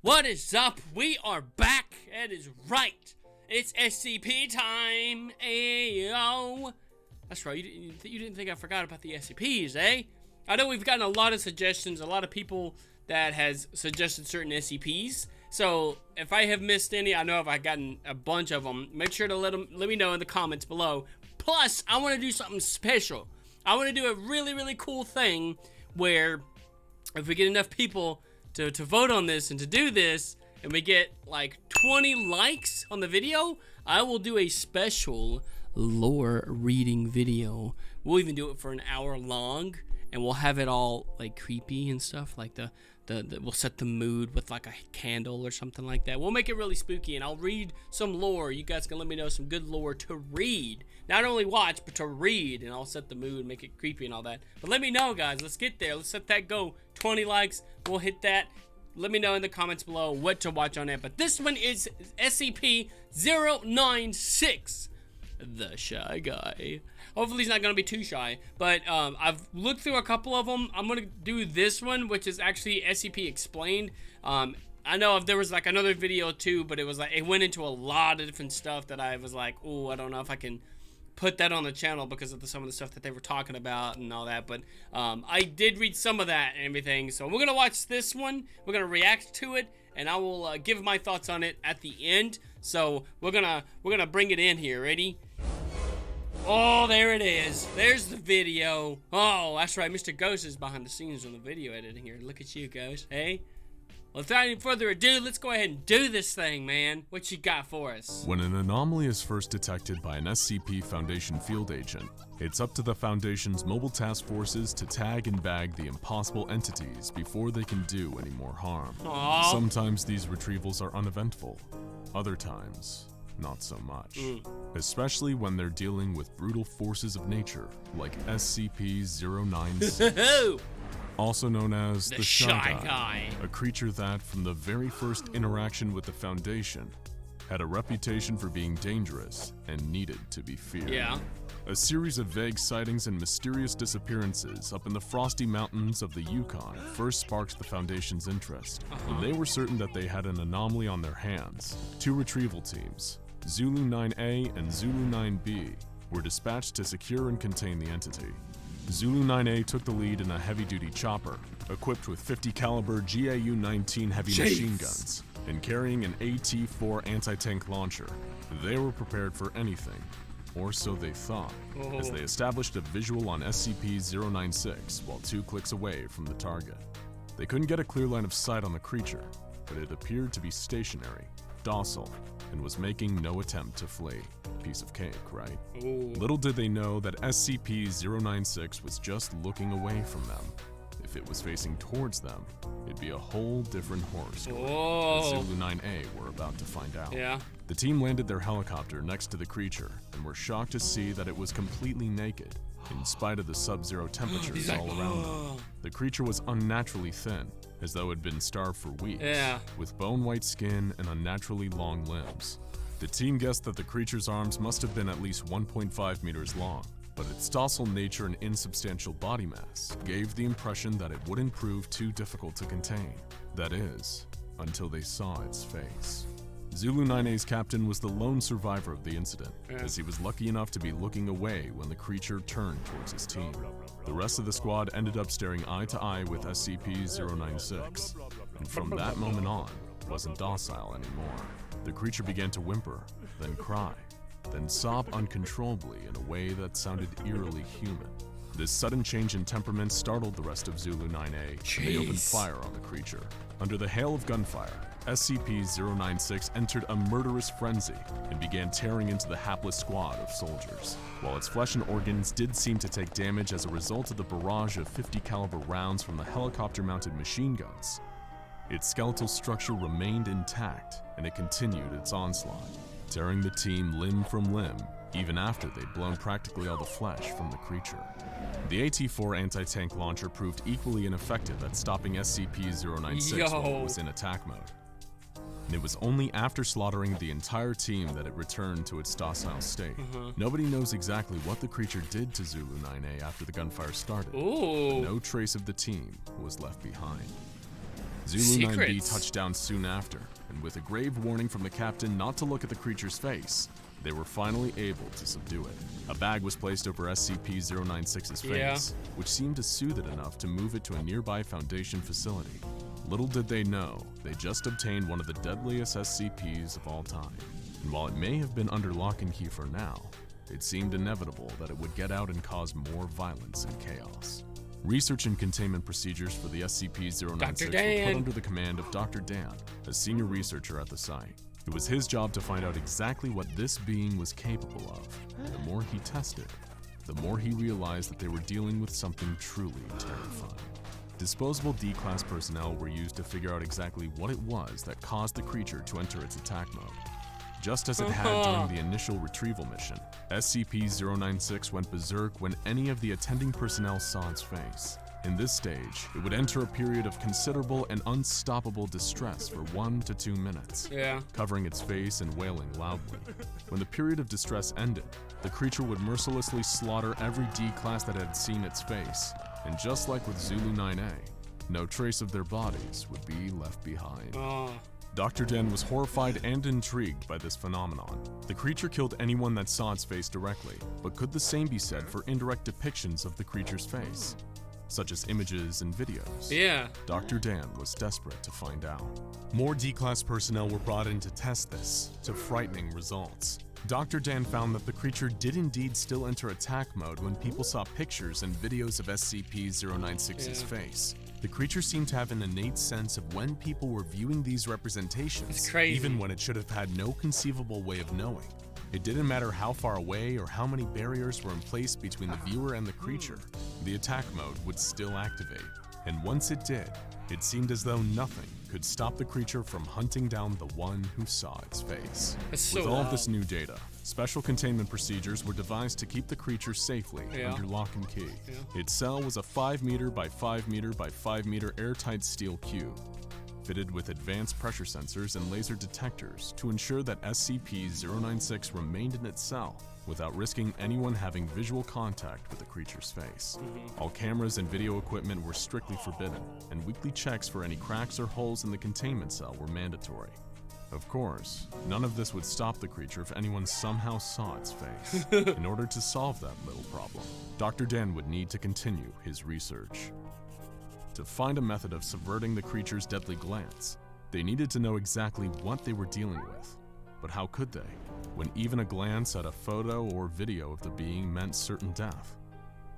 What is up? We are back. That is right. It's SCP time. Ayo. That's right. You didn't think I forgot about the SCPs, eh? I know we've gotten a lot of suggestions, a lot of people that has suggested certain SCPs. So if I have missed any, I know if I've gotten a bunch of them, make sure to let me know in the comments below. Plus, I want to do something special. I want to do a really cool thing where if we get enough people to vote on this and to do this, and we get like 20 likes on the video, I will do a special lore reading video. We'll even do it for an hour long, and we'll have it all like creepy and stuff, like we'll set the mood with like a candle or something like that. We'll make it really spooky, and I'll read some lore. You guys can let me know some good lore to read. Not only watch, but to read, and I'll set the mood, make it creepy and all that. But let me know, guys. Let's get there. Let's set that go. 20 likes. We'll hit that. Let me know in the comments below what to watch on it. But this one is SCP-096. The Shy Guy. Hopefully he's not going to be too shy. But I've looked through a couple of them. I'm going to do this one, which is actually SCP Explained. I know if there was like another video too, but it was like, it went into a lot of different stuff that I was like, oh, I don't know if I can put that on the channel because of some of the stuff that they were talking about and all that. But I did read some of that and everything. So we're going to watch this one. We're going to react to it, and I will give my thoughts on it at the end. So we're gonna bring it in here. Ready? Oh, there it is. There's the video. Oh, that's right. Mr. Ghost is behind the scenes on the video editing here. Look at you, Ghost. Hey? Well, without any further ado, let's go ahead and do this thing, man. What you got for us? When an anomaly is first detected by an SCP Foundation field agent, it's up to the Foundation's mobile task forces to tag and bag the impossible entities before they can do any more harm. Aww. Sometimes these retrievals are uneventful. Other times, not so much. Especially when they're dealing with brutal forces of nature like SCP-096. Also known as the Shy Guy, a creature that, from the very first interaction with the Foundation, had a reputation for being dangerous and needed to be feared. Yeah. A series of vague sightings and mysterious disappearances up in the frosty mountains of the Yukon first sparked the Foundation's interest. When they were certain that they had an anomaly on their hands, two retrieval teams, Zulu 9A and Zulu 9B, were dispatched to secure and contain the entity. Zulu 9A took the lead in a heavy-duty chopper, equipped with 50 caliber GAU-19 heavy machine guns, and carrying an AT-4 anti-tank launcher. They were prepared for anything, or so they thought, as they established a visual on SCP-096 while 2 clicks away from the target. They couldn't get a clear line of sight on the creature, but it appeared to be stationary, docile, and was making no attempt to flee. Piece of cake, right? Ooh. Little did they know that SCP-096 was just looking away from them. If it was facing towards them, it'd be a whole different horror story. As Zulu 9A were about to find out. Yeah. The team landed their helicopter next to the creature and were shocked to see that it was completely naked, in spite of the sub-zero temperatures all around them. The creature was unnaturally thin, as though it had been starved for weeks, with bone-white skin and unnaturally long limbs. The team guessed that the creature's arms must have been at least 1.5 meters long, but its docile nature and insubstantial body mass gave the impression that it wouldn't prove too difficult to contain. That is, until they saw its face. Zulu 9A's captain was the lone survivor of the incident, as he was lucky enough to be looking away when the creature turned towards his team. The rest of the squad ended up staring eye to eye with SCP-096, and from that moment on, wasn't docile anymore. The creature began to whimper, then cry, then sob uncontrollably in a way that sounded eerily human. This sudden change in temperament startled the rest of Zulu 9A, and they opened fire on the creature. Under the hail of gunfire, SCP-096 entered a murderous frenzy and began tearing into the hapless squad of soldiers. While its flesh and organs did seem to take damage as a result of the barrage of 50 caliber rounds from the helicopter-mounted machine guns, its skeletal structure remained intact, and it continued its onslaught, tearing the team limb from limb, even after they'd blown practically all the flesh from the creature. The AT-4 anti-tank launcher proved equally ineffective at stopping SCP-096 while it was in attack mode. And it was only after slaughtering the entire team that it returned to its docile state. Nobody knows exactly what the creature did to Zulu 9A after the gunfire started, but no trace of the team was left behind. Zulu 9B Secrets. touched down soon after, and with a grave warning from the captain not to look at the creature's face, they were finally able to subdue it. A bag was placed over SCP-096's face, which seemed to soothe it enough to move it to a nearby Foundation facility. Little did they know, they just obtained one of the deadliest SCPs of all time. And while it may have been under lock and key for now, it seemed inevitable that it would get out and cause more violence and chaos. Research and containment procedures for the SCP-096 were put under the command of Dr. Dan, a senior researcher at the site. It was his job to find out exactly what this being was capable of. The more he tested, the more he realized that they were dealing with something truly terrifying. Disposable D-Class personnel were used to figure out exactly what it was that caused the creature to enter its attack mode. Just as it had during the initial retrieval mission, SCP-096 went berserk when any of the attending personnel saw its face. In this stage, it would enter a period of considerable and unstoppable distress for 1 to 2 minutes, covering its face and wailing loudly. When the period of distress ended, the creature would mercilessly slaughter every D-Class that had seen its face, and just like with Zulu 9A, no trace of their bodies would be left behind. Dr. Dan was horrified and intrigued by this phenomenon. The creature killed anyone that saw its face directly, but could the same be said for indirect depictions of the creature's face, such as images and videos? Dr. Dan was desperate to find out. More D-Class personnel were brought in to test this, to frightening results. Dr. Dan found that the creature did indeed still enter attack mode when people saw pictures and videos of SCP-096's face. The creature seemed to have an innate sense of when people were viewing these representations, even when it should have had no conceivable way of knowing. It didn't matter how far away or how many barriers were in place between the viewer and the creature, the attack mode would still activate. And once it did, it seemed as though nothing could stop the creature from hunting down the one who saw its face. With all of this new data, special containment procedures were devised to keep the creature safely under lock and key. Its cell was a 5 meter by 5 meter by 5 meter airtight steel cube, fitted with advanced pressure sensors and laser detectors to ensure that SCP-096 remained in its cell without risking anyone having visual contact with the creature's face. All cameras and video equipment were strictly forbidden, and weekly checks for any cracks or holes in the containment cell were mandatory. Of course, none of this would stop the creature if anyone somehow saw its face. In order to solve that little problem, Dr. Dan would need to continue his research. To find a method of subverting the creature's deadly glance, they needed to know exactly what they were dealing with. But how could they, when even a glance at a photo or video of the being meant certain death?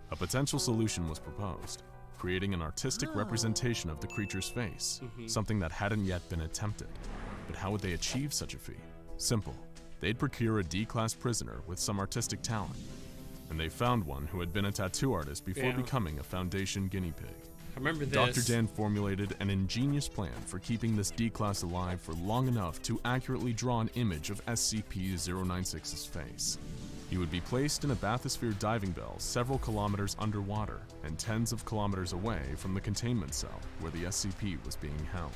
A potential solution was proposed, creating an artistic representation of the creature's face, something that hadn't yet been attempted. But how would they achieve such a feat? Simple. They'd procure a D-Class prisoner with some artistic talent, and they found one who had been a tattoo artist before becoming a Foundation guinea pig. I remember this. Dr. Dan formulated an ingenious plan for keeping this D-Class alive for long enough to accurately draw an image of SCP-096's face. He would be placed in a bathysphere diving bell several kilometers underwater and tens of kilometers away from the containment cell where the SCP was being held.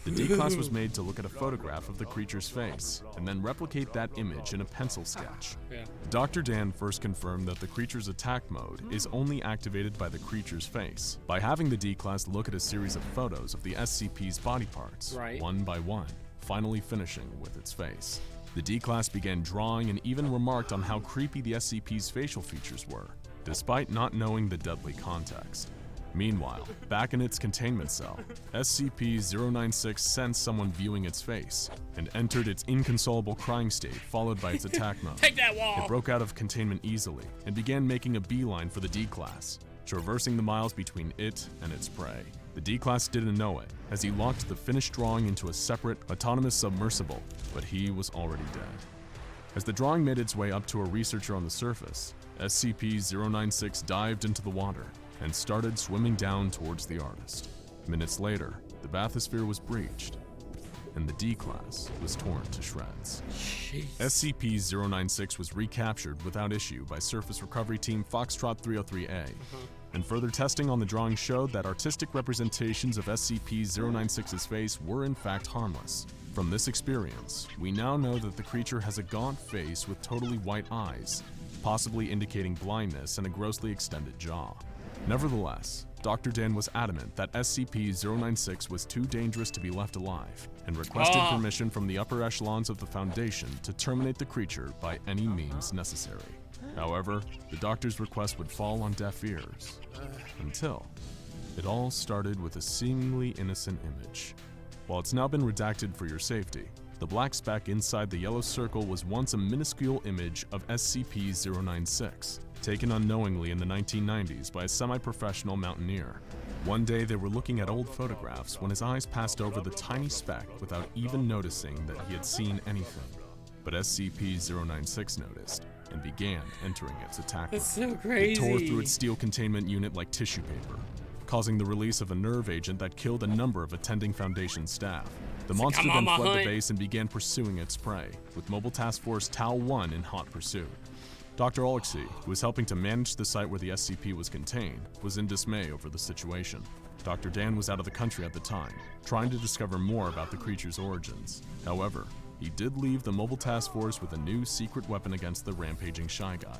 The D-Class was made to look at a photograph of the creature's face and then replicate that image in a pencil sketch. Dr. Dan first confirmed that the creature's attack mode is only activated by the creature's face by having the D-Class look at a series of photos of the SCP's body parts, one by one, finally finishing with its face. The D-Class began drawing and even remarked on how creepy the SCP's facial features were, despite not knowing the deadly context. Meanwhile, back in its containment cell, SCP-096 sensed someone viewing its face and entered its inconsolable crying state, followed by its attack mode. Take that wall! It broke out of containment easily and began making a beeline for the D-Class, traversing the miles between it and its prey. The D-Class didn't know it, as he locked the finished drawing into a separate, autonomous submersible, but he was already dead. As the drawing made its way up to a researcher on the surface, SCP-096 dived into the water and started swimming down towards the artist. Minutes later, the bathysphere was breached, and the D-Class was torn to shreds. SCP-096 was recaptured without issue by Surface Recovery Team Foxtrot 303A, and further testing on the drawing showed that artistic representations of SCP-096's face were in fact harmless. From this experience, we now know that the creature has a gaunt face with totally white eyes, possibly indicating blindness and a grossly extended jaw. Nevertheless, Dr. Dan was adamant that SCP-096 was too dangerous to be left alive and requested permission from the upper echelons of the Foundation to terminate the creature by any means necessary. However, the doctor's request would fall on deaf ears until it all started with a seemingly innocent image. While it's now been redacted for your safety, the black speck inside the yellow circle was once a minuscule image of SCP-096, taken unknowingly in the 1990s by a semi-professional mountaineer. One day they were looking at old photographs when his eyes passed over the tiny speck without even noticing that he had seen anything. But SCP-096 noticed and began entering its attack mode. That's so crazy. It tore through its steel containment unit like tissue paper, causing the release of a nerve agent that killed a number of attending Foundation staff. The monster then fled the base and began pursuing its prey, with Mobile Task Force Tau-1 in hot pursuit. Dr. Alexei, who was helping to manage the site where the SCP was contained, was in dismay over the situation. Dr. Dan was out of the country at the time, trying to discover more about the creature's origins. However, he did leave the Mobile Task Force with a new secret weapon against the rampaging Shy Guy: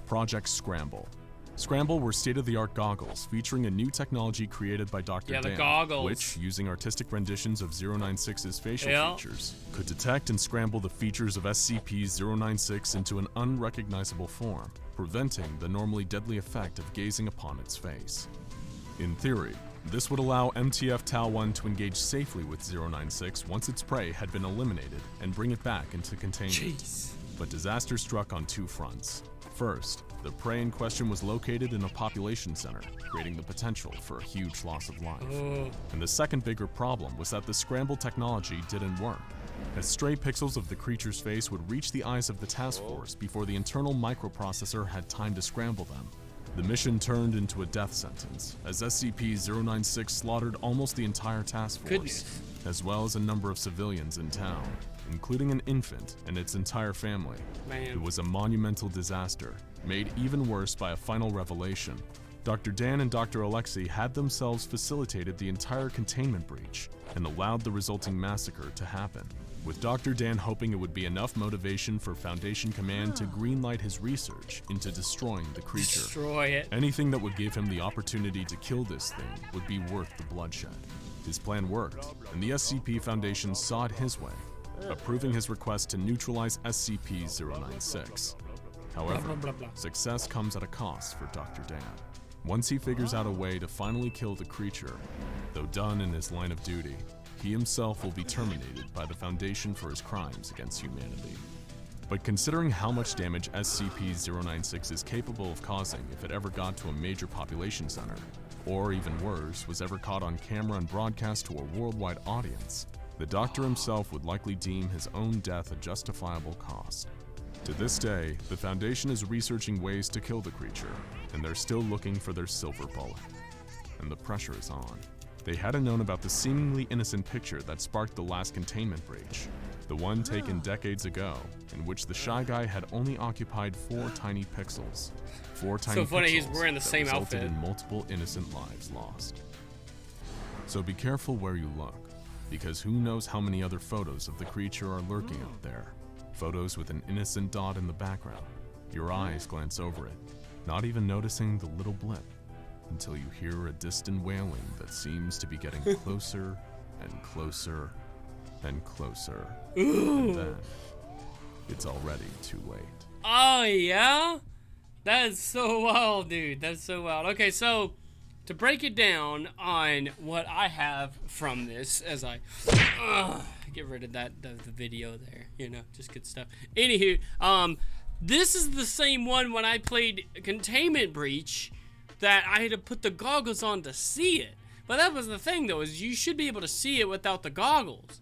Project Scramble. Scramble were state-of-the-art goggles featuring a new technology created by Dr. Dan, the goggles. which, using artistic renditions of 096's facial features, could detect and scramble the features of SCP-096 into an unrecognizable form, preventing the normally deadly effect of gazing upon its face. In theory, this would allow MTF Tau-1 to engage safely with 096 once its prey had been eliminated and bring it back into containment. Jeez. But disaster struck on two fronts. First, the prey in question was located in a population center, creating the potential for a huge loss of life. And the second bigger problem was that the scramble technology didn't work, as stray pixels of the creature's face would reach the eyes of the task force before the internal microprocessor had time to scramble them. The mission turned into a death sentence, as SCP-096 slaughtered almost the entire task force, as well as a number of civilians in town, including an infant and its entire family. It was a monumental disaster, made even worse by a final revelation. Dr. Dan and Dr. Alexei had themselves facilitated the entire containment breach and allowed the resulting massacre to happen, with Dr. Dan hoping it would be enough motivation for Foundation Command to greenlight his research into destroying the creature. Destroy it. Anything that would give him the opportunity to kill this thing would be worth the bloodshed. His plan worked, and the SCP Foundation saw it his way, approving his request to neutralize SCP-096. However, success comes at a cost for Dr. Dan. Once he figures out a way to finally kill the creature, though done in his line of duty, he himself will be terminated by the Foundation for his crimes against humanity. But considering how much damage SCP-096 is capable of causing if it ever got to a major population center, or even worse, was ever caught on camera and broadcast to a worldwide audience, the Doctor himself would likely deem his own death a justifiable cost. To this day, the Foundation is researching ways to kill the creature, and they're still looking for their silver bullet. And the pressure is on. They hadn't known about the seemingly innocent picture that sparked the last containment breach, the one taken decades ago, in which the Shy Guy had only occupied 4 tiny pixels. 4 tiny so funny, pixels he's wearing the that same resulted outfit. in multiple innocent lives lost. So be careful where you look, because who knows how many other photos of the creature are lurking out there. Photos with an innocent dot in the background. Your eyes glance over it, not even noticing the little blip, until you hear a distant wailing that seems to be getting closer and closer and closer. And then, it's already too late. Oh, yeah? That is so wild, dude. That's so wild. Okay, so to break it down on what I have from this, as I get rid of the video there, you know, just good stuff. Anywho, this is the same one when I played Containment Breach that I had to put the goggles on to see it. But that was the thing, though, is you should be able to see it without the goggles.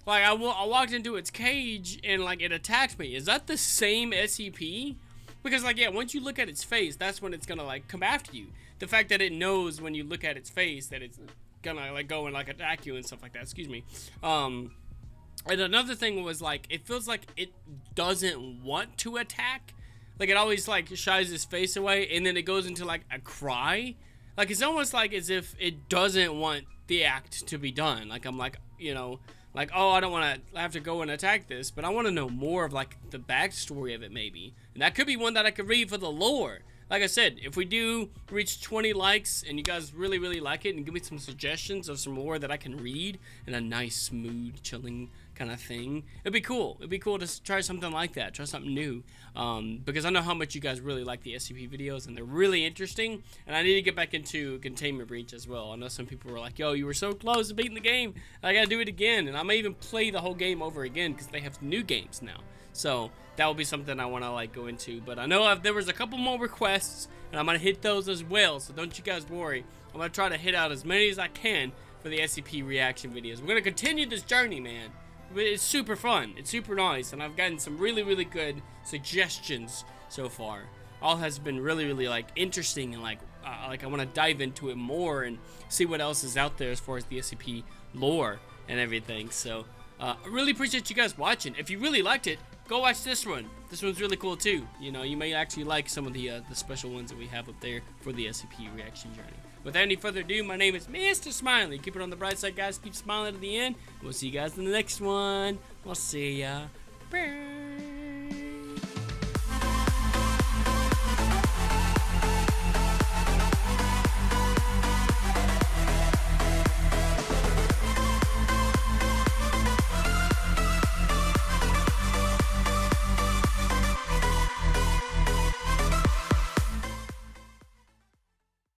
Like, I walked into its cage and, like, it attacked me. Is that the same SCP? Because, like, yeah, once you look at its face, that's when it's gonna, like, come after you. The fact that it knows when you look at its face that it's gonna, like, go and, like, attack you and stuff like that. Excuse me. And another thing was, like, it feels like it doesn't want to attack. Like, it always, like, shies its face away, and then it goes into, like, a cry. Like, it's almost like as if it doesn't want the act to be done. Like, I'm like, you know, like, oh, I don't want to have to go and attack this, but I want to know more of, like, the backstory of it, maybe. And that could be one that I could read for the lore. like I said, if we do reach 20 likes and you guys really, really like it and give me some suggestions of some more that I can read in a nice, smooth, chilling kind of thing, it'd be cool. It'd be cool to try something like that, try something new, because I know how much you guys really like the SCP videos and they're really interesting, and I need to get back into Containment Breach as well. I know some people were like, yo, you were so close to beating the game, I gotta do it again, and I may even play the whole game over again because they have new games now. So that will be something I want to like go into. But I know there was a couple more requests, and I'm gonna hit those as well. So don't you guys worry. I'm gonna try to hit out as many as I can for the SCP reaction videos. We're gonna continue this journey, man. It's super fun. It's super nice, and I've gotten some really, really good suggestions so far. All has been really, really like interesting, and like I want to dive into it more and see what else is out there as far as the SCP lore and everything. So I really appreciate you guys watching. If you really liked it, go watch this one. This one's really cool too. You know, you may actually like some of the special ones that we have up there for the SCP reaction journey. Without any further ado, my name is Mr. Smiley. Keep it on the bright side, guys. Keep smiling to the end. We'll see you guys in the next one. We'll see ya. Bye.